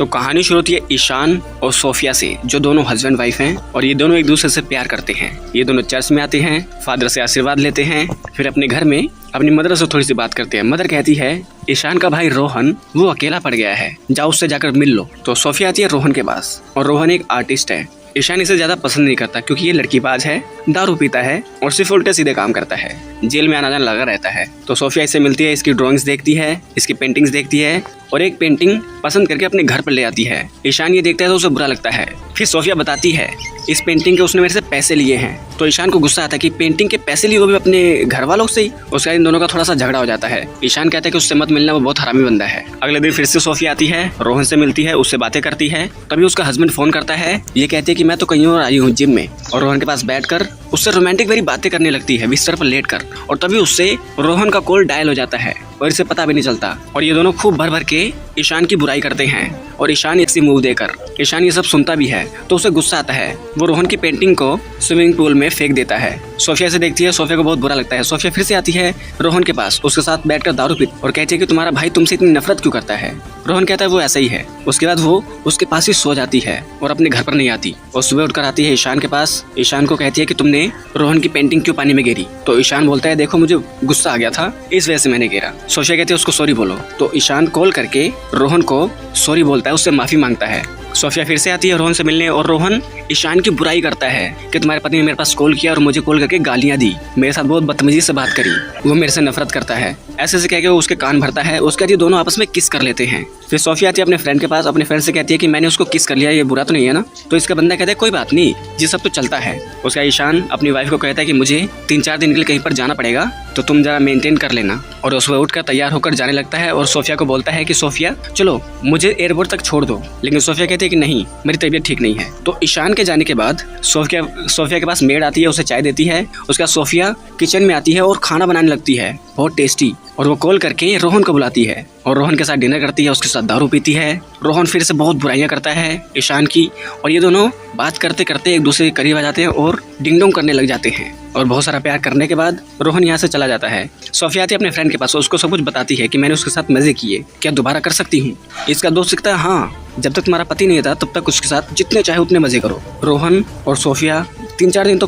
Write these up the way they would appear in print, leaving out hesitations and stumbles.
तो कहानी शुरू होती है ईशान और सोफिया से, जो दोनों हस्बैंड वाइफ हैं और ये दोनों एक दूसरे से प्यार करते हैं। ये दोनों चर्च में आते हैं, फादर से आशीर्वाद लेते हैं, फिर अपने घर में अपनी मदर से थोड़ी सी बात करते हैं। मदर कहती है ईशान का भाई रोहन वो अकेला पड़ गया है, जाओ उससे जाकर मिल लो। तो सोफिया आती है रोहन के पास और रोहन एक आर्टिस्ट है। ईशान इसे ज्यादा पसंद नहीं करता क्योंकि ये लड़कीबाज है, दारू पीता है और सिर्फ उल्टे सीधे काम करता है, जेल में आना जाना लगा रहता है। तो सोफिया इससे मिलती है, इसकी ड्राइंग्स देखती है, इसकी पेंटिंग्स देखती है और एक पेंटिंग पसंद करके अपने घर पर ले आती है। ईशान ये देखता है तो उसे बुरा लगता है। फिर सोफिया बताती है इस पेंटिंग के उसने मेरे से पैसे लिए हैं। तो ईशान को गुस्सा आता है कि पेंटिंग के पैसे लिए वो भी अपने घर वालों से ही। उसका इन दोनों का थोड़ा सा झगड़ा हो जाता है। ईशान कहता है कि उससे मत मिलना, वो बहुत हरामी बंदा है। अगले दिन फिर से सोफिया आती है, रोहन से मिलती है, उससे बातें करती है। तभी उसका हस्बैंड फोन करता है, ये कहती है कि मैं तो कहीं और आई हूँ जिम में, और रोहन के पास बैठकर उससे रोमांटिक वाली बातें करने लगती है बिस्तर पर लेटकर। और तभी उससे रोहन का कॉल डायल हो जाता है और इसे पता भी नहीं चलता। और ये दोनों खूब भर भर के ईशान की बुराई करते हैं और ईशान इसी मुंह देकर ईशान ये सब सुनता भी है तो उसे गुस्सा आता है। वो रोहन की पेंटिंग को स्विमिंग पूल में फेंक देता है। सोफिया से देखती है, सोफिया को बहुत बुरा लगता है। सोफिया फिर से आती है रोहन के पास, उसके साथ बैठकर दारू पीती और कहती है कि तुम्हारा भाई तुमसे इतनी नफरत क्यों करता है। रोहन कहता है वो ऐसा ही है। उसके बाद वो उसके पास ही सो जाती है और अपने घर पर नहीं आती। और सुबह उठकर आती है ईशान के पास। ईशान को कहती है कि तुमने रोहन की पेंटिंग क्यों पानी में गिरी। तो ईशान बोलता है देखो मुझे गुस्सा आ गया था, इस वजह से मैंने गिरा। सोफिया कहती है उसको सॉरी बोलो। तो ईशान कॉल करके रोहन को सॉरी बोलता है, उससे माफी मांगता है। सोफिया फिर से आती है रोहन से मिलने और रोहन ईशान की बुराई करता है कि तुम्हारे पति ने मेरे पास कॉल किया और मुझे कॉल करके गालियां दी, मेरे साथ बहुत बदतमीजी से बात करी, वो मेरे से नफरत करता है। ऐसे से कह के वो उसके कान भरता है। उसके बाद ये दोनों आपस में किस कर लेते हैं। फिर सोफिया आती है अपने फ्रेंड के पास, अपने फ्रेंड से कहती है कि मैंने उसको किस कर लिया, ये बुरा तो नहीं है ना। तो इसका बंदा कहता है कोई बात नहीं, ये सब तो चलता है। उसका ईशान अपनी वाइफ को कहता है कि मुझे 3-4 दिन के लिए कहीं पर जाना पड़ेगा, तो तुम जरा मेंटेन कर लेना। और सुबह उठकर तैयार होकर जाने लगता है और सोफिया को बोलता है कि सोफिया चलो मुझे एयरपोर्ट तक छोड़ दो। लेकिन सोफिया कहती है कि नहीं, मेरी तबीयत ठीक नहीं है। तो ईशान के जाने के बाद सोफिया के पास मेड आती है, उसे चाय देती है। उसका सोफिया किचन में आती है और खाना बनाने लगती है बहुत टेस्टी। और वो कॉल करके रोहन को बुलाती है और रोहन के साथ डिनर करती है, उसके साथ दारू पीती है। रोहन फिर से बहुत बुराइयां करता है ईशान की और ये दोनों बात करते करते एक दूसरे के करीब आ जाते हैं और डिंग डोंग करने लग जाते हैं। और बहुत सारा प्यार करने के बाद रोहन यहाँ से चला जाता है। सोफिया आती है अपने फ्रेंड के पास, उसको सब कुछ बताती है कि मैंने उसके साथ मजे किए, क्या दोबारा कर सकती हूँ। इसका दोस्त लिखता है हाँ, जब तक तुम्हारा पति नहीं था तब तक उसके साथ जितने चाहे उतने मजे करो। रोहन और सोफिया 3-4 दिन तो।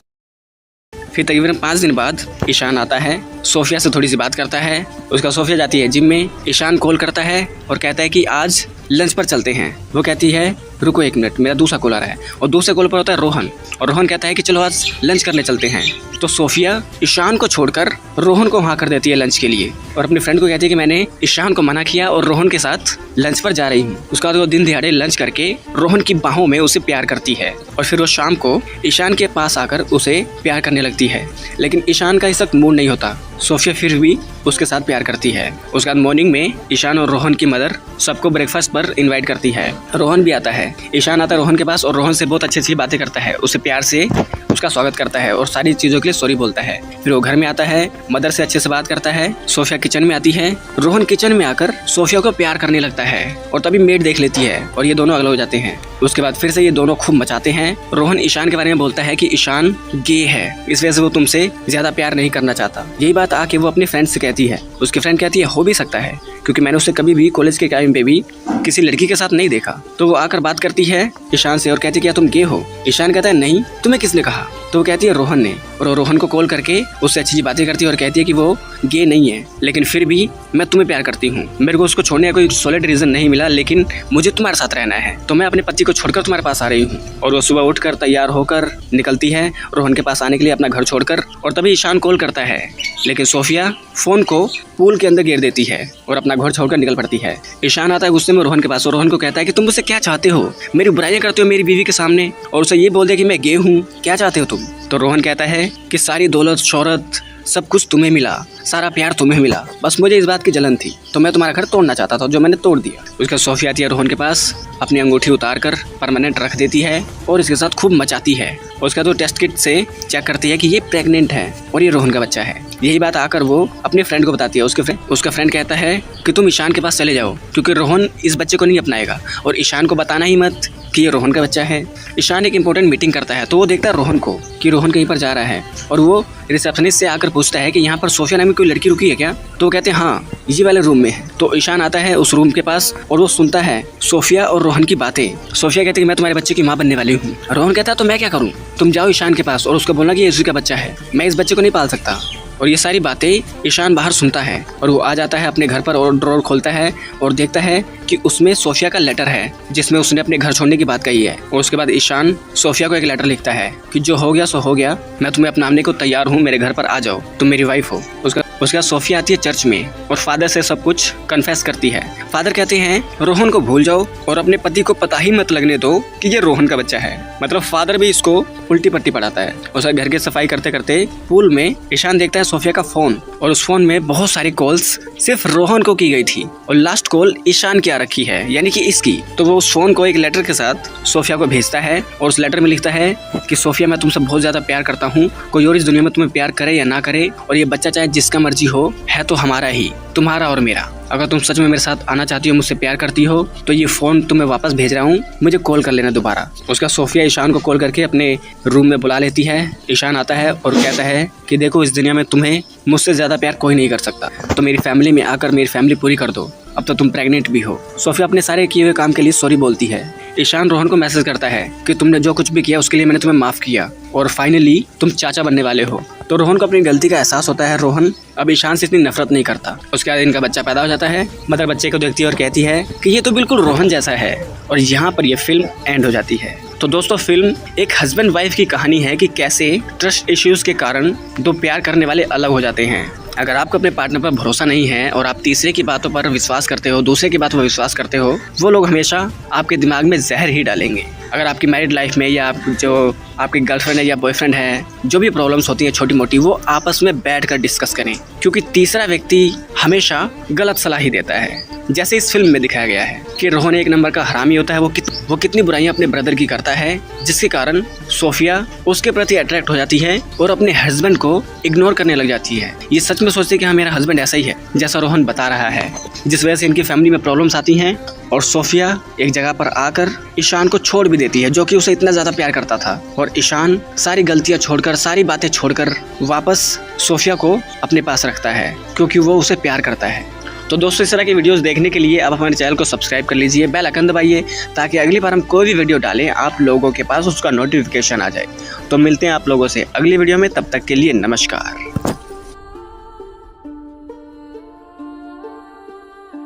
फिर तकरीबन 5 दिन बाद ईशान आता है, सोफिया से थोड़ी सी बात करता है। उसका सोफिया जाती है जिम में। ईशान कॉल करता है और कहता है कि आज लंच पर चलते हैं। वो कहती है रुको 1 मिनट, मेरा दूसरा कॉल आ रहा है। और दूसरे कॉल पर होता है रोहन और रोहन कहता है कि चलो आज लंच करने चलते हैं। तो सोफिया ईशान को छोड़कर रोहन को वहाँ कर देती है लंच के लिए और अपने फ्रेंड को कहती है कि मैंने ईशान को मना किया और रोहन के साथ लंच पर जा रही हूँ। उसके बाद वो दिन दिहाड़े लंच करके रोहन की बाहों में उसे प्यार करती है और फिर वो शाम को ईशान के पास आकर उसे प्यार करने लगती है। लेकिन ईशान का इस वक्त मूड नहीं होता। सोफिया फिर भी उसके साथ प्यार करती है। उसके बाद मॉर्निंग में ईशान और रोहन की मदर सबको ब्रेकफास्ट पर इनवाइट करती है। रोहन भी आता है। ईशान आता है रोहन के पास और रोहन से बहुत अच्छी बातें करता है, उसे प्यार से उसका स्वागत करता है और सारी चीज़ों के लिए सॉरी बोलता है। फिर वो घर में आता है, मदर से अच्छे से बात करता है। सोफिया किचन में आती है। रोहन किचन में आकर सोफिया को प्यार करने लगता है और तभी मेड देख लेती है और ये दोनों अलग हो जाते हैं। उसके बाद फिर से ये दोनों खूब मचाते हैं। रोहन ईशान के बारे में बोलता है कि ईशान गे है, इस वजह से वो तुमसे ज्यादा प्यार नहीं करना चाहता। यही बात आके वो अपने फ्रेंड से कहती है। उसकी फ्रेंड कहती है हो भी सकता है क्योंकि मैंने उसे कभी भी कॉलेज के टाइम पे भी किसी लड़की के साथ नहीं देखा। तो वो आकर बात करती है ईशान से और कहती है क्या तुम गे हो। ईशान कहता है नहीं, तुम्हें किसने कहा। तो वो कहती है रोहन ने। और रोहन को कॉल करके उससे अच्छी बातें करती है और कहती है कि वो गे नहीं है लेकिन फिर भी मैं तुम्हें प्यार करती हूँ। मेरे को उसको छोड़ने का कोई सॉलिड रीजन नहीं मिला, लेकिन मुझे तुम्हारे साथ रहना है तो मैं अपने पति को छोड़कर तुम्हारे पास आ रही हूँ। और वो सुबह उठकर तैयार होकर निकलती है रोहन के पास आने के लिए अपना घर छोड़कर। और तभी ईशान कॉल करता है लेकिन सोफिया फोन को पूल के अंदर गिर देती है और अपना घर छोड़कर निकल पड़ती है। ईशान आता है गुस्से में रोहन के पास और रोहन को कहता है कि तुम मुझसे क्या चाहते हो, मेरी बुराइयां करते हो मेरी बीवी के सामने और उसे ये बोल दे कि मैं गे हूँ, क्या चाहते हो तुम। तो रोहन कहता है कि सारी दौलत शोहरत सब कुछ तुम्हें मिला, सारा प्यार तुम्हें मिला, बस मुझे इस बात की जलन थी तो मैं तुम्हारा घर तोड़ना चाहता था जो मैंने तोड़ दिया। उसका सोफिया आती है रोहन के पास, अपनी अंगूठी उतार कर परमानेंट रख देती है और इसके साथ खूब मचाती है। उसका तो टेस्ट किट से चेक करती है कि ये प्रेग्नेंट है और ये रोहन का बच्चा है। यही बात आकर वो अपने फ्रेंड को बताती है। उसका फ्रेंड कहता है कि तुम ईशान के पास चले जाओ क्योंकि रोहन इस बच्चे को नहीं अपनाएगा और ईशान को बताना ही मत कि ये रोहन का बच्चा है। ईशान एक इंपॉर्टेंट मीटिंग करता है तो वो देखता है रोहन को कि रोहन कहीं पर जा रहा है और वो रिसेप्शनिस्ट से आकर पूछता है कि यहाँ पर सोफिया नाम की कोई लड़की रुकी है क्या। तो वो कहते हैं हाँ ये वाले रूम में है। तो ईशान आता है उस रूम के पास और वो सुनता है सोफिया और रोहन की बातें। सोफिया कहती है कि मैं तुम्हारे बच्चे की माँ बनने वाली हूँ। रोहन कहता है तो मैं क्या करूँ, तुम जाओ ईशान के पास और उसको बोलना कि ये उसी का बच्चा है, मैं इस बच्चे को नहीं पाल सकता। और ये सारी बातें ईशान बाहर सुनता है और वो आ जाता है अपने घर पर और ड्रॉर खोलता है और देखता है कि उसमें सोफिया का लेटर है जिसमें उसने अपने घर छोड़ने की बात कही है। और उसके बाद ईशान सोफिया को एक लेटर लिखता है कि जो हो गया सो हो गया, मैं तुम्हें अपनाने को तैयार हूँ, मेरे घर पर आ जाओ, तुम मेरी वाइफ हो। उसके बाद सोफिया आती है चर्च में और फादर से सब कुछ कन्फेस करती है। फादर कहते हैं रोहन को भूल जाओ और अपने पति को पता ही मत लगने दो कि ये रोहन का बच्चा है। मतलब फादर भी इसको उल्टी पट्टी पढ़ाता है। उसका घर की सफाई करते करते पूल में ईशान देखता है सोफिया का फोन और उस फोन में बहुत सारी कॉल्स सिर्फ रोहन को की गई थी और लास्ट कॉल ईशान की आ रखी है, यानी कि इसकी। तो वो उस फोन को एक लेटर के साथ सोफिया को भेजता है और उस लेटर में लिखता है कि सोफिया मैं तुमसे बहुत ज्यादा प्यार करता हूँ, कोई और इस दुनिया में तुम्हें प्यार करे या ना करे, और ये बच्चा चाहे जिसका मर्जी हो है तो हमारा ही, तुम्हारा और मेरा। अगर तुम सच में मेरे साथ आना चाहती हो, मुझसे प्यार करती हो, तो ये फोन तुम्हें वापस भेज रहा हूँ, मुझे कॉल कर लेना दोबारा। उसका सोफिया ईशान को कॉल करके अपने रूम में बुला लेती है। ईशान आता है और कहता है कि देखो इस दुनिया में तुम्हें मुझसे ज्यादा प्यार कोई नहीं कर सकता, तो मेरी फैमिली में आकर मेरी फैमिली पूरी कर दो, अब तो तुम प्रेग्नेंट भी हो। सोफिया अपने सारे किए हुए काम के लिए सॉरी बोलती है। ईशान रोहन को मैसेज करता है कि तुमने जो कुछ भी किया उसके लिए मैंने तुम्हें माफ किया और फाइनली तुम चाचा बनने वाले हो। तो रोहन को अपनी गलती का एहसास होता है। रोहन अब ईशान से इतनी नफरत नहीं करता। उसके बाद इनका बच्चा पैदा हो जाता है। मदर बच्चे को देखती है और कहती है कि ये तो बिल्कुल रोहन जैसा है, और यहाँ पर यह फिल्म एंड हो जाती है। तो दोस्तों फिल्म एक हस्बैंड वाइफ की कहानी है कि कैसे ट्रस्ट इश्यूज के कारण दो प्यार करने वाले अलग हो जाते हैं। अगर आपको अपने पार्टनर पर भरोसा नहीं है और आप तीसरे की बातों पर विश्वास करते हो, दूसरे की बातों पर विश्वास करते हो, वो लोग हमेशा आपके दिमाग में जहर ही डालेंगे। अगर आपकी मैरिड लाइफ में या जो आपकी गर्लफ्रेंड है या बॉयफ्रेंड है, जो भी प्रॉब्लम्स होती हैं छोटी मोटी, वो आपस में बैठकर डिस्कस करें, क्योंकि तीसरा व्यक्ति हमेशा गलत सलाह ही देता है। जैसे इस फिल्म में दिखाया गया है कि रोहन एक नंबर का हरामी होता है। वो कितनी बुराइयां अपने ब्रदर की करता है, जिसके कारण सोफिया उसके प्रति अट्रैक्ट हो जाती है और अपने हस्बैंड को इग्नोर करने लग जाती है। ये सच में सोचती है कि हाँ मेरा हस्बैंड ऐसा ही है जैसा रोहन बता रहा है, जिस वजह से इनकी फैमिली में प्रॉब्लम्स आती हैं। और सोफिया एक जगह पर आकर ईशान को छोड़ भी देती है, जो कि उसे इतना ज़्यादा प्यार करता था। और ईशान सारी गलतियां छोड़कर, सारी बातें छोड़कर वापस सोफिया को अपने पास रखता है, क्योंकि वो उसे प्यार करता है। तो दोस्तों इस तरह की वीडियोस देखने के लिए आप हमारे चैनल को सब्सक्राइब कर लीजिए, बेल आइकन दबाइए, ताकि अगली बार हम कोई भी वीडियो डालें आप लोगों के पास उसका नोटिफिकेशन आ जाए। तो मिलते हैं आप लोगों से अगली वीडियो में, तब तक के लिए नमस्कार।